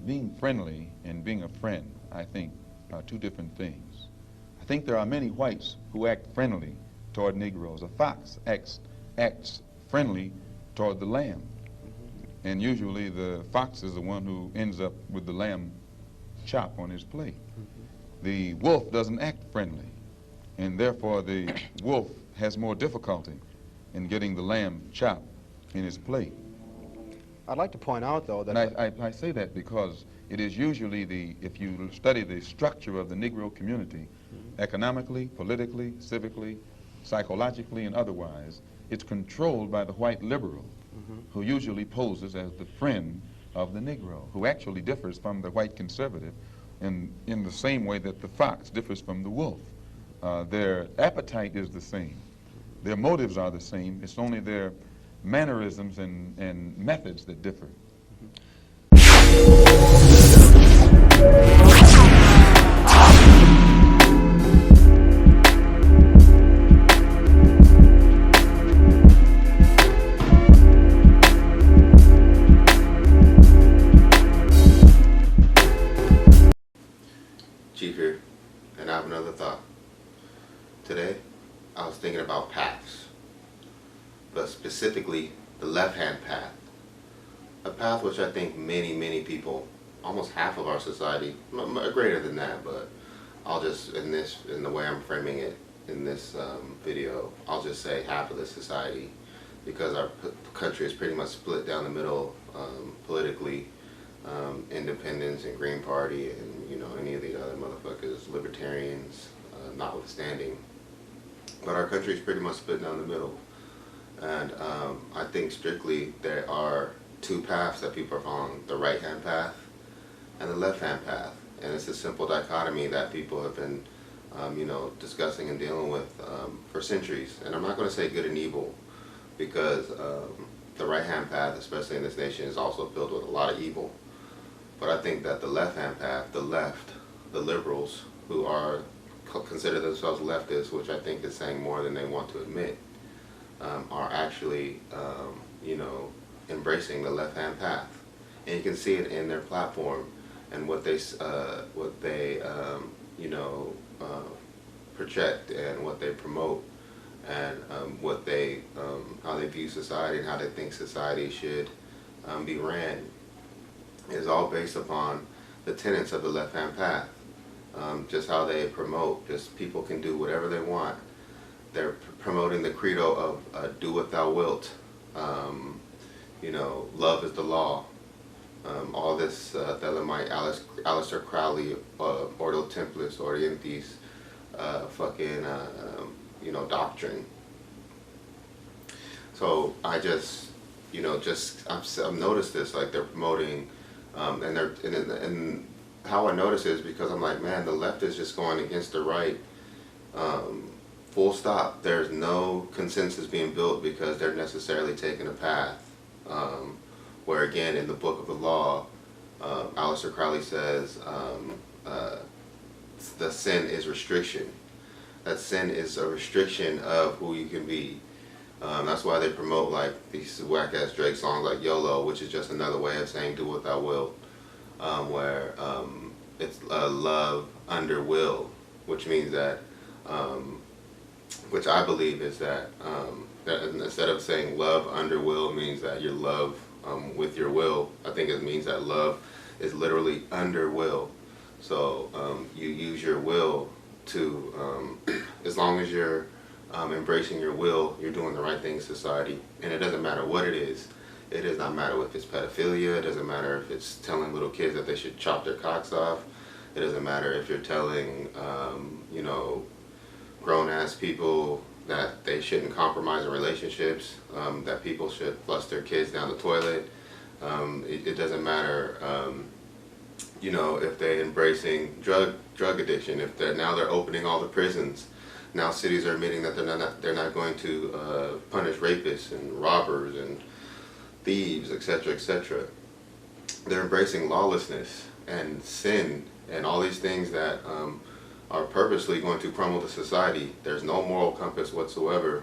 being friendly and being a friend, I think, are two different things. I think there are many whites who act friendly toward Negroes. A fox acts friendly toward the lamb. And usually the fox is the one who ends up with the lamb chop on his plate. The wolf doesn't act friendly, and therefore the wolf has more difficulty in getting the lamb chop in his plate. I'd like to point out, though, that... And I say that because it is usually if you study the structure of the Negro community, economically, politically, civically, psychologically, and otherwise, it's controlled by the white liberal, who usually poses as the friend of the Negro, who actually differs from the white conservative in the same way that the fox differs from the wolf. Their appetite is the same. Their motives are the same. It's only their mannerisms and methods that differ. Chief here, and I have another thought. Today, I was thinking about paths, but specifically the left-hand path. A path which I think many people, almost half of our society, greater than that, but I'll just, in the way I'm framing it in this video, I'll just say half of the society, because our country is pretty much split down the middle politically. Independents and Green Party and any of the other motherfuckers, libertarians notwithstanding. But our country is pretty much split down the middle. And I think strictly there are two paths that people are following, the right-hand path and the left-hand path. And it's a simple dichotomy that people have been discussing and dealing with for centuries. And I'm not going to say good and evil, because the right-hand path, especially in this nation, is also filled with a lot of evil. But I think that the left-hand path, the left, the liberals, who consider themselves leftists, which I think is saying more than they want to admit, are actually, embracing the left-hand path. And you can see it in their platform and what they project and what they promote, and how they view society and how they think society should be ran. Is all based upon the tenets of the left-hand path. Just how they promote, just people can do whatever they want. They're promoting the credo of do what thou wilt. Love is the law. All this Thelemite, Aleister Crowley, Ordo Templis, Orientis, doctrine. So I just, I've noticed this, like they're promoting. And how I notice it is because I'm like, man, the left is just going against the right. Full stop. There's no consensus being built because they're necessarily taking a path where, again, in the book of the law, Aleister Crowley says the sin is restriction. That sin is a restriction of who you can be. That's why they promote like these whack-ass Drake songs like YOLO, which is just another way of saying do what thou wilt, where it's love under will, which means that, which I believe is that instead of saying love under will means that you love with your will, I think it means that love is literally under will. So you use your will to, as long as you're embracing your will, you're doing the right thing in society. And it doesn't matter what it is. It does not matter if it's pedophilia. It doesn't matter if it's telling little kids that they should chop their cocks off. It doesn't matter if you're telling, grown-ass people that they shouldn't compromise in relationships, that people should flush their kids down the toilet. It doesn't matter, if they're embracing drug addiction. If they're opening all the prisons. Now cities are admitting that they're not going to punish rapists and robbers and thieves, etc., etc. They're embracing lawlessness and sin and all these things that are purposely going to crumble the society. There's no moral compass whatsoever,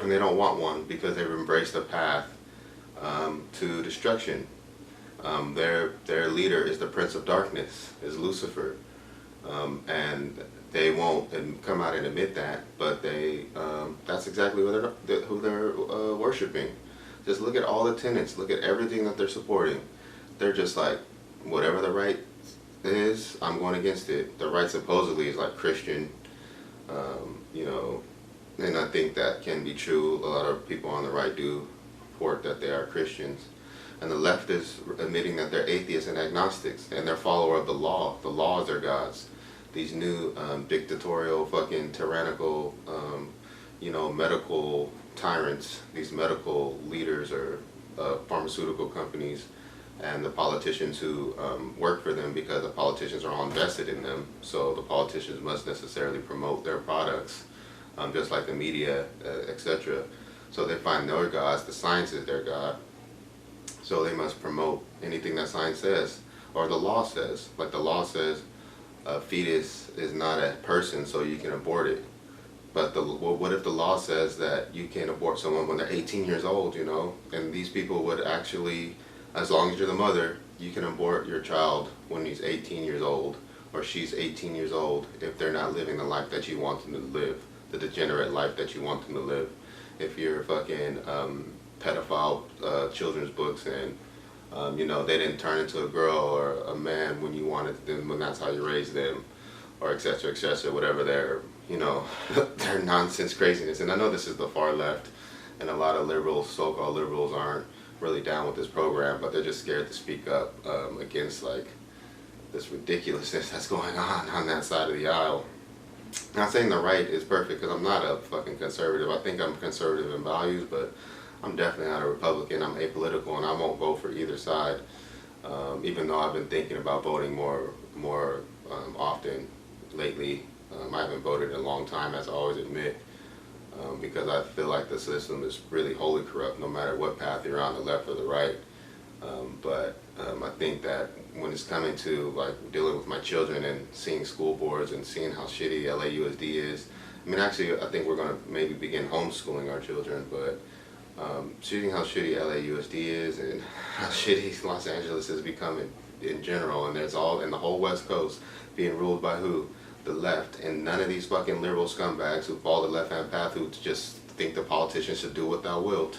and they don't want one because they've embraced a path to destruction. Their leader is the Prince of Darkness, is Lucifer, and they won't come out and admit that, but that's exactly who they're worshiping. Just look at all the tenets, look at everything that they're supporting. They're just like, whatever the right is, I'm going against it. The right supposedly is like Christian, you know, and I think that can be true. A lot of people on the right do report that they are Christians. And the left is admitting that they're atheists and agnostics, and they're follower of the law. The law is their gods. These new dictatorial, fucking tyrannical, you know, medical tyrants, these medical leaders or pharmaceutical companies, and the politicians who work for them, because the politicians are all invested in them. So the politicians must necessarily promote their products, just like the media, etc. So they find their gods. The science is their god. So they must promote anything that science says, or the law says. Like the law says, a fetus is not a person, so you can abort it. But what if the law says that you can't abort someone when they're 18 years old, you know? And these people would actually, as long as you're the mother, you can abort your child when he's 18 years old, or she's 18 years old, if they're not living the life that you want them to live, the degenerate life that you want them to live. If you're fucking pedophile children's books, and you know, they didn't turn into a girl or a man when you wanted them, when that's how you raised them, or etc., whatever their, you know, their nonsense craziness. And I know this is the far left, and a lot of liberals, so-called liberals, aren't really down with this program, but they're just scared to speak up against like this ridiculousness that's going on that side of the aisle. Not saying the right is perfect, because I'm not a fucking conservative. I think I'm conservative in values, but I'm definitely not a Republican. I'm apolitical, and I won't vote for either side. Even though I've been thinking about voting more often lately. I haven't voted in a long time, as I always admit, because I feel like the system is really wholly corrupt, no matter what path you're on, the left or the right. But I think that when it's coming to like dealing with my children and seeing school boards and seeing how shitty LAUSD is, I mean, actually, I think we're going to maybe begin homeschooling our children, but seeing how shitty LAUSD is and how shitty Los Angeles is becoming in general, and there's all in the whole West Coast being ruled by who? The left. And none of these fucking liberal scumbags who follow the left-hand path, who just think the politicians should do what thou wilt,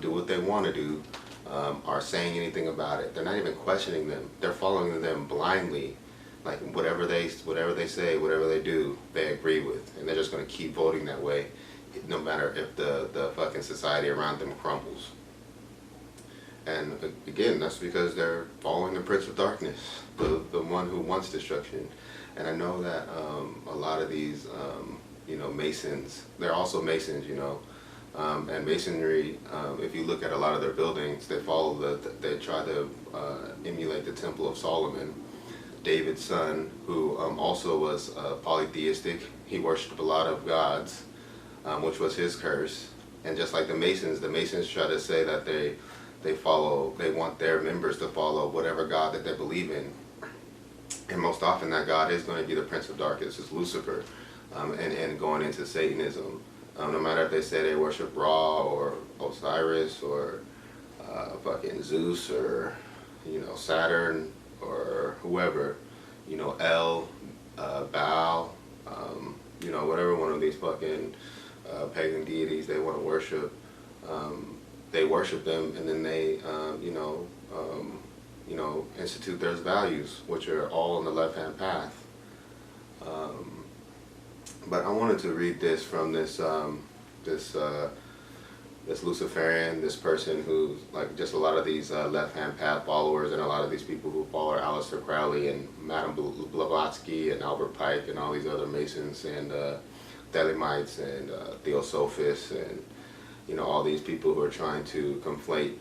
do what they want to do, are saying anything about it. They're not even questioning them. They're following them blindly. Like whatever they say, whatever they do, they agree with, and they're just going to keep voting that way, no matter if the fucking society around them crumbles. And again, that's because they're following the Prince of Darkness, the one who wants destruction. And I know that a lot of these, you know, Masons, they're also Masons, you know, and Masonry, if you look at a lot of their buildings, they try to emulate the Temple of Solomon, David's son, who also was polytheistic. He worshipped a lot of gods, which was his curse. And just like the Masons try to say that they want their members to follow whatever God that they believe in. And most often that God is going to be the Prince of Darkness, is Lucifer, and going into Satanism. No matter if they say they worship Ra or Osiris or fucking Zeus or, you know, Saturn or whoever, you know, El, Baal, you know, whatever one of these fucking pagan deities they want to worship, they worship them, and then they, you know, institute their values, which are all on the left-hand path. But I wanted to read this from this Luciferian, this person who's like just a lot of these left-hand path followers, and a lot of these people who follow Aleister Crowley and Madame Blavatsky and Albert Pike and all these other Masons and Thelemites and Theosophists, and you know, all these people who are trying to conflate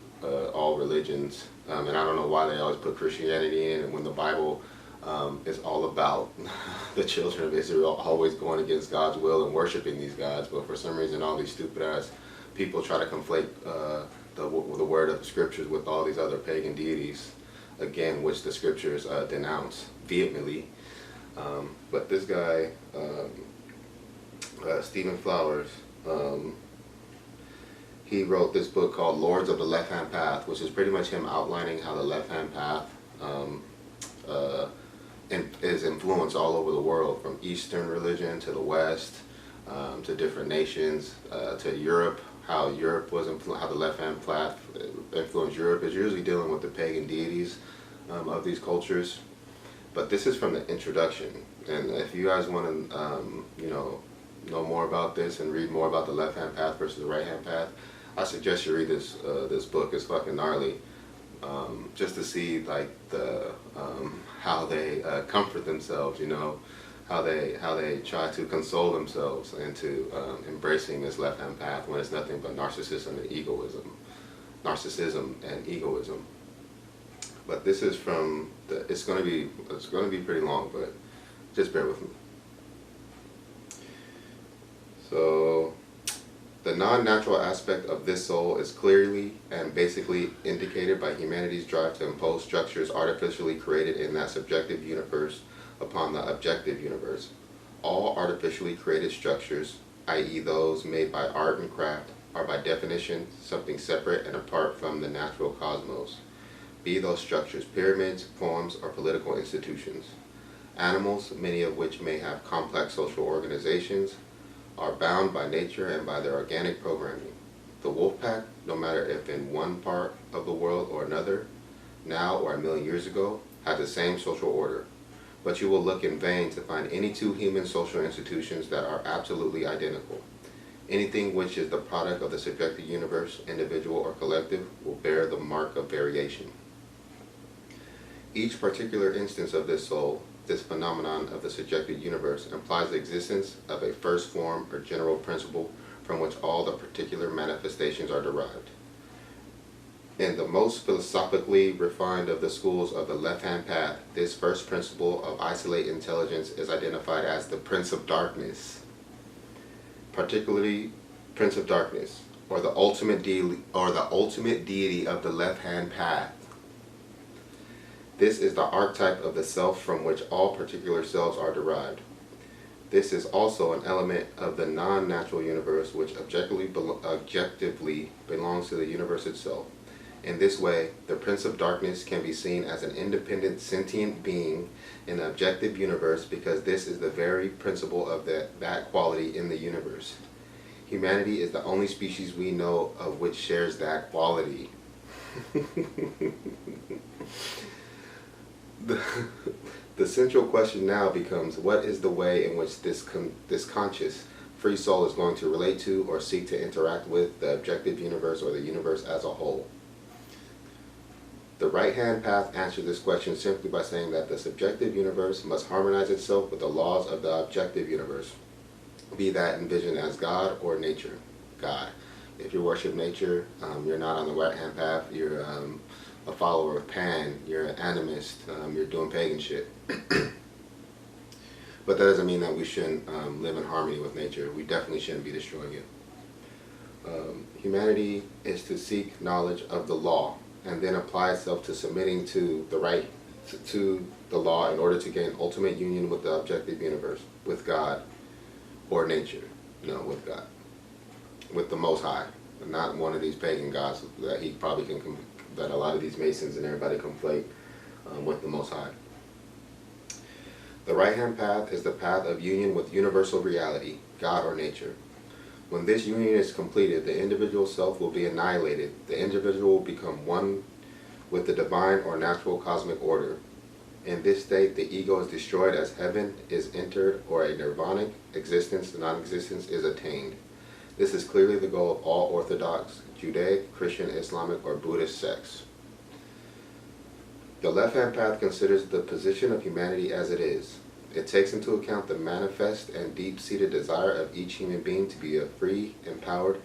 all religions. And I don't know why they always put Christianity in, and when the Bible is all about the children of Israel always going against God's will and worshiping these gods. But for some reason, all these stupid ass people try to conflate the word of the scriptures with all these other pagan deities, again, which the scriptures denounce vehemently. But this guy, Stephen Flowers, he wrote this book called Lords of the Left-Hand Path, which is pretty much him outlining how the left-hand path is influenced all over the world, from Eastern religion to the West, to different nations, to Europe, how Europe was how the left-hand path influenced Europe. Is usually dealing with the pagan deities of these cultures. But this is from the introduction, and if you guys want to, know more about this and read more about the left-hand path versus the right-hand path, I suggest you read this this book. It's fucking gnarly, just to see like the how they comfort themselves, how they try to console themselves into embracing this left-hand path when it's nothing but narcissism and egoism. But this is from it's going to be pretty long, but just bear with me. So, the non-natural aspect of this soul is clearly and basically indicated by humanity's drive to impose structures artificially created in that subjective universe upon the objective universe. All artificially created structures, i.e. those made by art and craft, are by definition something separate and apart from the natural cosmos, be those structures pyramids, poems, or political institutions. Animals, many of which may have complex social organizations, are bound by nature and by their organic programming. The wolf pack, no matter if in one part of the world or another, now or 1,000,000 years ago, had the same social order. But you will look in vain to find any two human social institutions that are absolutely identical. Anything which is the product of the subjective universe, individual or collective, will bear the mark of variation. Each particular instance of this soul, this phenomenon of the subjective universe, implies the existence of a first form or general principle from which all the particular manifestations are derived. In the most philosophically refined of the schools of the left-hand path, this first principle of isolate intelligence is identified as the Prince of Darkness, particularly Prince of Darkness, or the ultimate deity of the left-hand path. This is the archetype of the self from which all particular selves are derived. This is also an element of the non-natural universe which objectively belongs to the universe itself. In this way, the Prince of Darkness can be seen as an independent sentient being in the objective universe because this is the very principle of that quality in the universe. Humanity is the only species we know of which shares that quality. The central question now becomes, what is the way in which this conscious, free soul is going to relate to or seek to interact with the objective universe or the universe as a whole? The right-hand path answers this question simply by saying that the subjective universe must harmonize itself with the laws of the objective universe, be that envisioned as God or nature. God. If you worship nature, you're not on the right-hand path, you're a follower of Pan, you're an animist, you're doing pagan shit. But that doesn't mean that we shouldn't live in harmony with nature. We definitely shouldn't be destroying it. Humanity is to seek knowledge of the law and then apply itself to submitting to the law in order to gain ultimate union with the objective universe, with God or nature. No, with God. With the Most High. Not one of these pagan gods that he probably can that a lot of these Masons and everybody conflate with the Most High. The right-hand path is the path of union with universal reality, God or nature. When this union is completed, the individual self will be annihilated. The individual will become one with the divine or natural cosmic order. In this state, the ego is destroyed as heaven is entered or a nirvanic existence, non-existence, is attained. This is clearly the goal of all Orthodox, Judaic, Christian, Islamic, or Buddhist sects. The left-hand path considers the position of humanity as it is. It takes into account the manifest and deep-seated desire of each human being to be a free, empowered,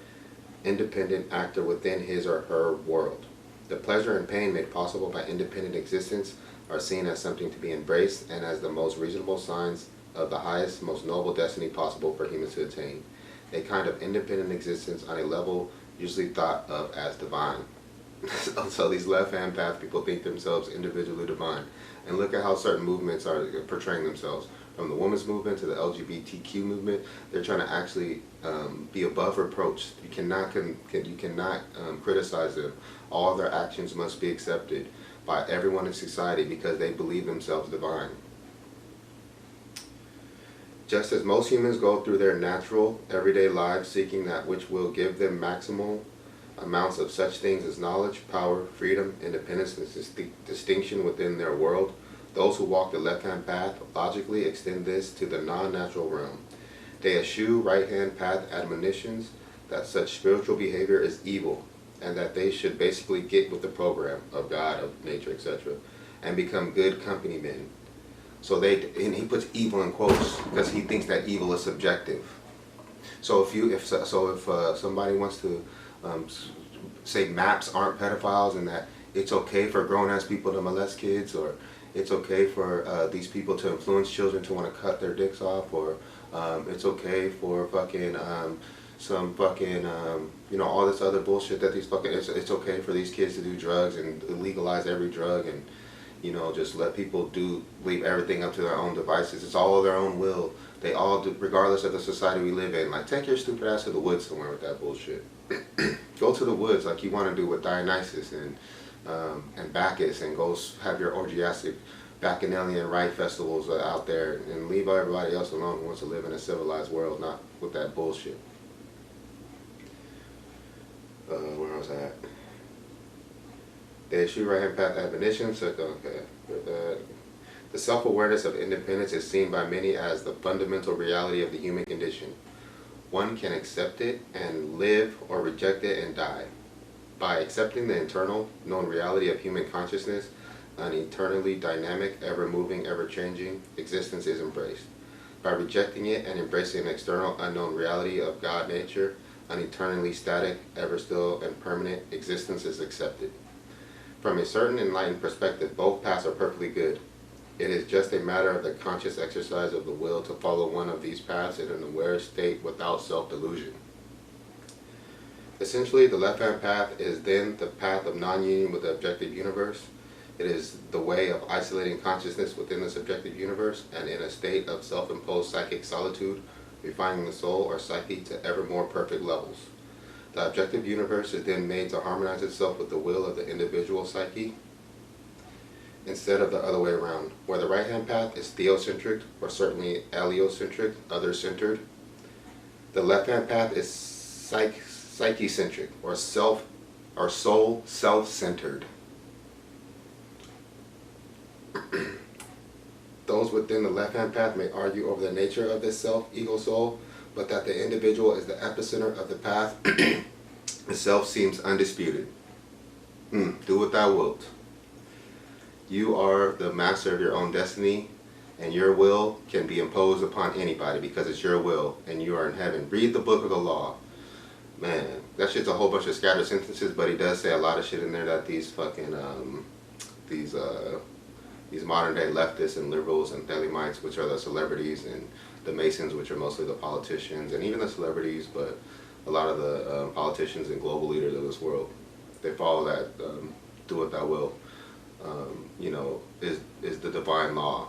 independent actor within his or her world. The pleasure and pain made possible by independent existence are seen as something to be embraced and as the most reasonable signs of the highest, most noble destiny possible for humans to attain. A kind of independent existence on a level usually thought of as divine. So these left-hand path people think themselves individually divine. And look at how certain movements are portraying themselves. From the women's movement to the LGBTQ movement, they're trying to actually be above reproach. You cannot criticize them. All of their actions must be accepted by everyone in society because they believe themselves divine. Just as most humans go through their natural, everyday lives seeking that which will give them maximal amounts of such things as knowledge, power, freedom, independence, and distinction within their world, those who walk the left-hand path logically extend this to the non-natural realm. They eschew right-hand path admonitions that such spiritual behavior is evil, and that they should basically get with the program of God, of nature, etc., and become good company men. So and he puts evil in quotes because he thinks that evil is subjective. So if somebody wants to say maps aren't pedophiles and that it's okay for grown-ass people to molest kids, or it's okay for these people to influence children to want to cut their dicks off, or it's okay for fucking all this other bullshit that these fucking, it's okay for these kids to do drugs and legalize every drug and, just let people leave everything up to their own devices. It's all of their own will. They all do, regardless of the society we live in. Like, take your stupid ass to the woods somewhere with that bullshit. Go to the woods like you want to do with Dionysus and Bacchus, and go have your orgiastic bacchanalian rite festivals out there, and leave everybody else alone who wants to live in a civilized world, not with that bullshit. Where was I at? They eschew right-hand path admonition, so okay. The self-awareness of independence is seen by many as the fundamental reality of the human condition. One can accept it and live, or reject it and die. By accepting the internal, known reality of human consciousness, an eternally dynamic, ever-moving, ever-changing existence is embraced. By rejecting it and embracing an external, unknown reality of God nature, an eternally static, ever-still, and permanent existence is accepted. From a certain enlightened perspective, both paths are perfectly good. It is just a matter of the conscious exercise of the will to follow one of these paths in an aware state without self-delusion. Essentially, the left-hand path is then the path of non-union with the objective universe. It is the way of isolating consciousness within the subjective universe, and in a state of self-imposed psychic solitude, refining the soul or psyche to ever more perfect levels. The objective universe is then made to harmonize itself with the will of the individual psyche, instead of the other way around, where the right-hand path is theocentric, or certainly allocentric, other-centered. The left-hand path is psyche-centric, or soul self-centered. Those within the left-hand path may argue over the nature of this self, ego soul, but that the individual is the epicenter of the path itself seems undisputed. Do what thou wilt. You are the master of your own destiny, and your will can be imposed upon anybody because it's your will, and you are in heaven. Read the book of the law. Man, that shit's a whole bunch of scattered sentences, but he does say a lot of shit in there that these fucking, these modern day leftists and liberals and Thelemites, which are the celebrities, and the Masons, which are mostly the politicians, and even the celebrities, but a lot of the politicians and global leaders of this world, they follow that do what thou will, is the divine law.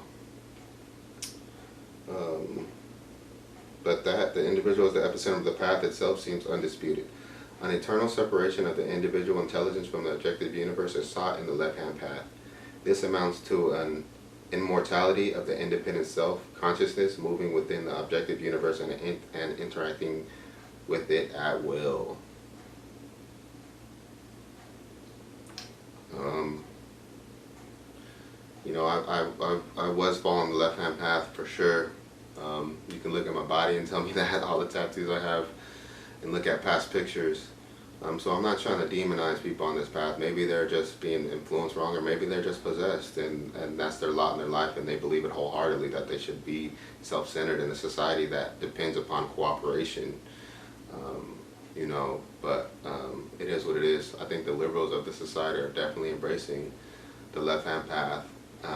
But that the individual is the epicenter of the path itself seems undisputed. An eternal separation of the individual intelligence from the objective universe is sought in the left-hand path. This amounts to an immortality of the independent self, consciousness moving within the objective universe and interacting with it at will. I was following the left-hand path for sure. You can look at my body and tell me that, all the tattoos I have, and look at past pictures. So I'm not trying to demonize people on this path. Maybe they're just being influenced wrong, or maybe they're just possessed, and that's their lot in their life, and they believe it wholeheartedly that they should be self-centered in a society that depends upon cooperation. But it is what it is. I think the liberals of the society are definitely embracing the left-hand path,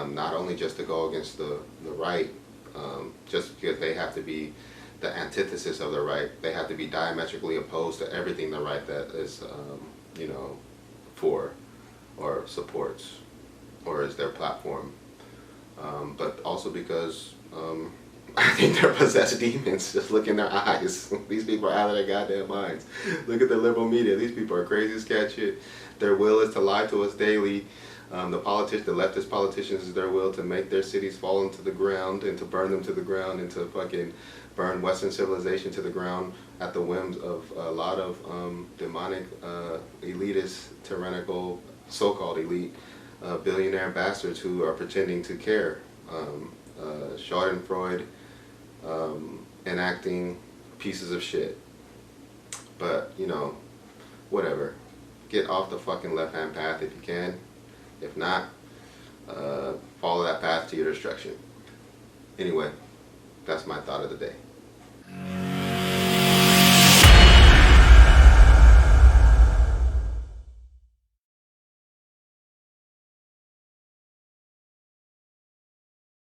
not only just to go against the right, just because they have to be the antithesis of the right. They have to be diametrically opposed to everything the right that is, for or supports or is their platform. But also because I think they're possessed demons. Just look in their eyes. These people are out of their goddamn minds. Look at the liberal media. These people are crazy as cat shit. Their will is to lie to us daily. The leftist politicians, is their will to make their cities fall into the ground and to burn them to the ground and to fucking burn Western civilization to the ground at the whims of a lot of demonic, elitist, tyrannical, so-called elite billionaire bastards who are pretending to care. Schadenfreude, enacting pieces of shit. But, you know, whatever. Get off the fucking left-hand path if you can. If not, follow that path to your destruction. Anyway, that's my thought of the day.